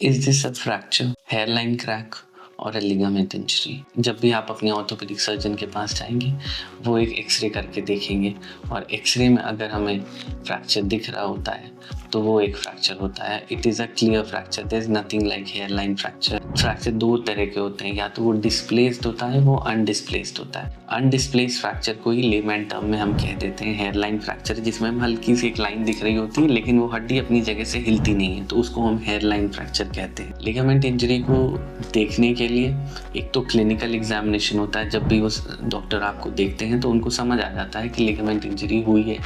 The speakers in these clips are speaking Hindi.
Is this a fracture, hairline crack और अ लिगामेंट इंजरी? जब भी आप अपने ऑर्थोपेडिक सर्जन के पास जाएंगे, वो एक एक्सरे करके देखेंगे और एक्सरे में अगर हमें फ्रैक्चर दिख रहा होता है तो वो एक फ्रैक्चर होता है। It is a clear fracture, there is nothing like hairline fracture. Fracture दो तरह के होते हैं, या तो वो डिस्प्लेस्ड होता है, वो अनडिस्प्लेस्ड होता है। अनडिस्प्लेस्ड फ्रैक्चर को ही लेमैन टर्म में हम कह देते हैं हेयरलाइन फ्रैक्चर, जिसमें हम हल्की सी एक लाइन दिख रही होती है लेकिन वो हड्डी अपनी जगह से हिलती नहीं है, तो उसको हम हेयरलाइन फ्रैक्चर कहते हैं। लिगामेंट इंजरी को देखने के लिए एक तो क्लिनिकल एग्जामिनेशन होता है। जब भी वो डॉक्टर आपको देखते हैं तो उनको समझ आ जाता है कि लिगामेंट इंजरी हुई है।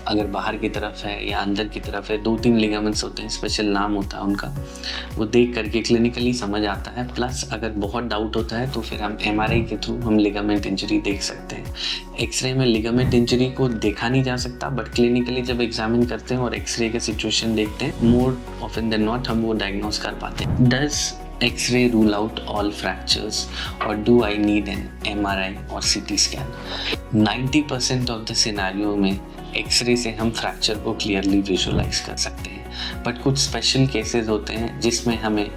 अगर बाहर की तरफ है या अंदर की तरफ है, 2-3 लिगामेंट्स होते हैं, स्पेशल नाम होता है उनका, वो देख करके क्लिनिकली समझ आता है। प्लस अगर बहुत डाउट होता है तो फिर हम एमआरआई के थ्रू हम लिगामेंट इंजरी देख सकते हैं। एक्सरे में लिगामेंट इंजरी को देखा नहीं जा सकता, बट क्लिनिकली जब एग्जामिन करते हैं और एक्सरे का सिचुएशन देखते हैं, मोर ऑफन देन नॉट हम वो डायग्नोज कर पाते हैं। Does X-ray rule out all fractures और do I need an MRI और CT scan? 90% of the scenario में एक्सरे से हम फ्रैक्चर को क्लियरली विजुअलाइज कर सकते हैं, बट कुछ स्पेशल केसेस होते हैं जिसमें हमें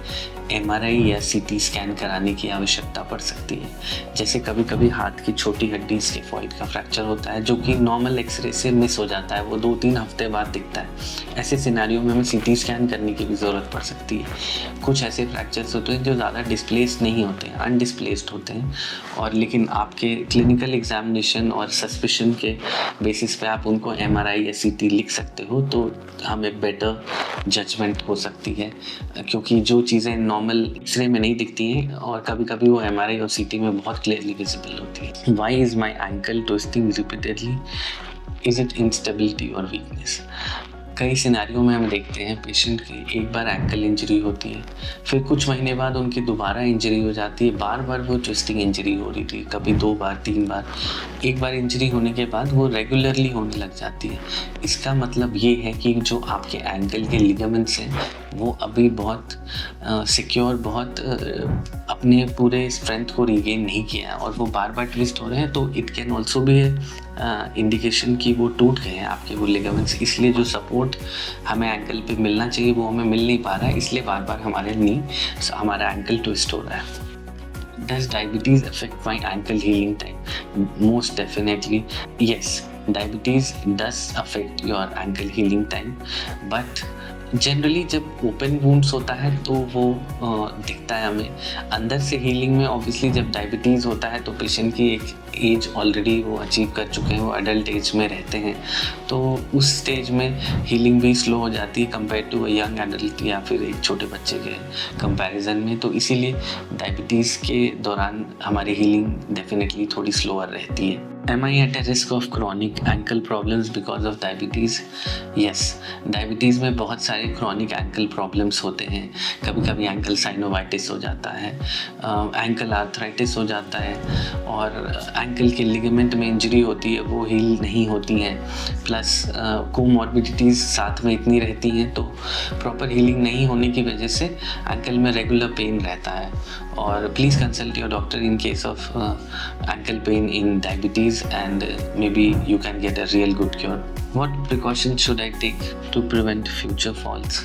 एमआरआई या सीटी स्कैन कराने की आवश्यकता पड़ सकती है। जैसे कभी कभी हाथ की छोटी हड्डी स्केफॉइड का फ्रैक्चर होता है जो कि नॉर्मल एक्सरे से मिस हो जाता है, वो 2-3 हफ्ते बाद दिखता है। ऐसे सिनेरियो में हमें सीटी स्कैन करने की भी ज़रूरत पड़ सकती है। कुछ ऐसे फ्रैक्चर्स होते हैं जो ज़्यादा डिस्प्लेस्ड नहीं होते हैं, अनडिस्प्लेस्ड होते हैं, और लेकिन आपके क्लिनिकल एग्जामिनेशन और सस्पिशन के बेसिस पे आप उनको एमआरआई या सीटी लिख सकते हो, तो हमें बेटर जजमेंट हो सकती है, क्योंकि जो चीज़ें नॉर्मल एक्सरे में नहीं दिखती हैं और कभी कभी वो एमआरआई और सीटी में बहुत क्लियरली विजिबल होती है। Why is my ankle twisting repeatedly? Is it instability और वीकनेस? कई सिनेरियो में हम देखते हैं पेशेंट की एक बार एंकल इंजरी होती है, फिर कुछ महीने बाद उनकी दोबारा इंजरी हो जाती है। बार बार वो ट्विस्टिंग इंजरी हो रही थी, कभी 2 बार 3 बार। एक बार इंजरी होने के बाद वो रेगुलरली होने लग जाती है। इसका मतलब ये है कि जो आपके एंकल के लिगामेंट्स हैं वो अभी बहुत सिक्योर, बहुत अपने पूरे स्ट्रेंथ को रिगेन नहीं किया है और वो बार बार ट्विस्ट हो रहे हैं, तो इट कैन ऑल्सो भी इंडिकेशन कि वो टूट गए हैं आपके वो लिगामेंट्स। इसलिए जो सपोर्ट हमें एंकल पे मिलना चाहिए वो हमें मिल नहीं पा रहा है, इसलिए बार बार हमारा एंकल ट्विस्ट हो रहा है। Does diabetes affect my ankle healing time? Most definitely, yes. Diabetes does affect your ankle healing time, but generally जब ओपन वुंड्स होता है तो वो दिखता है हमें। अंदर से हीलिंग में ऑब्वियसली जब डायबिटीज़ होता है तो पेशेंट की एक एज ऑलरेडी वो अचीव कर चुके हैं, वो अडल्ट एज में रहते हैं, तो उस स्टेज में हीलिंग भी स्लो हो जाती है कंपेयर टू यंग एडल्ट या फिर एक छोटे बच्चे के कंपैरिजन में। तो इसीलिए डायबिटीज़ के दौरान हमारी हीलिंग डेफिनेटली थोड़ी स्लोअर रहती है। Am I at a risk of chronic ankle problems because of diabetes? Yes, diabetes में बहुत सारे chronic ankle problems होते हैं। कभी कभी ankle synovitis हो जाता है, ankle arthritis हो जाता है, और ankle के ligament में इंजरी होती है, वो हील नहीं होती हैं। प्लस कोमॉर्बिडिटीज़ साथ में इतनी रहती हैं तो प्रॉपर हीलिंग नहीं होने की वजह से ankle में रेगुलर पेन रहता है। और please consult your doctor in case of ankle pain in diabetes, and maybe you can get a real good cure. What precautions should I take to prevent future falls?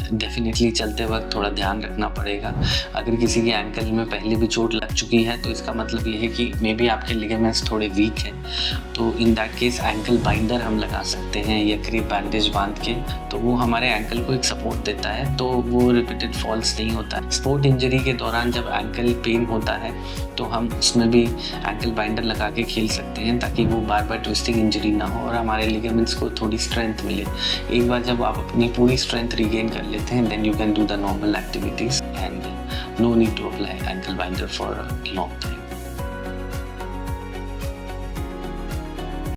Definitely चलते वक्त थोड़ा ध्यान रखना पड़ेगा। अगर किसी के एंकल में पहले भी चोट लग चुकी है तो इसका मतलब ये है कि मे बी आपके लिगामेंट्स थोड़े वीक हैं, तो in that case ankle binder हम लगा सकते हैं या क्रीप बैंडेज बांध के, तो वो हमारे एंकल को एक सपोर्ट देता है, तो वो रिपीटेड फॉल्स नहीं होता है। स्पोर्ट इंजरी के दौरान जब एंकल पेन होता है तो हम उसमें भी एंकल बाइंडर लगा के खेल सकते हैं ताकि वो बार बार ट्विस्टिंग इंजरी ना हो और हमारे लिगामेंट्स को थोड़ी स्ट्रेंथ मिले। एक बार जब आप अपनी पूरी स्ट्रेंथ रिगेन कर लेते हैं, then you can do the normal activities and no need to apply ankle binder for a long time.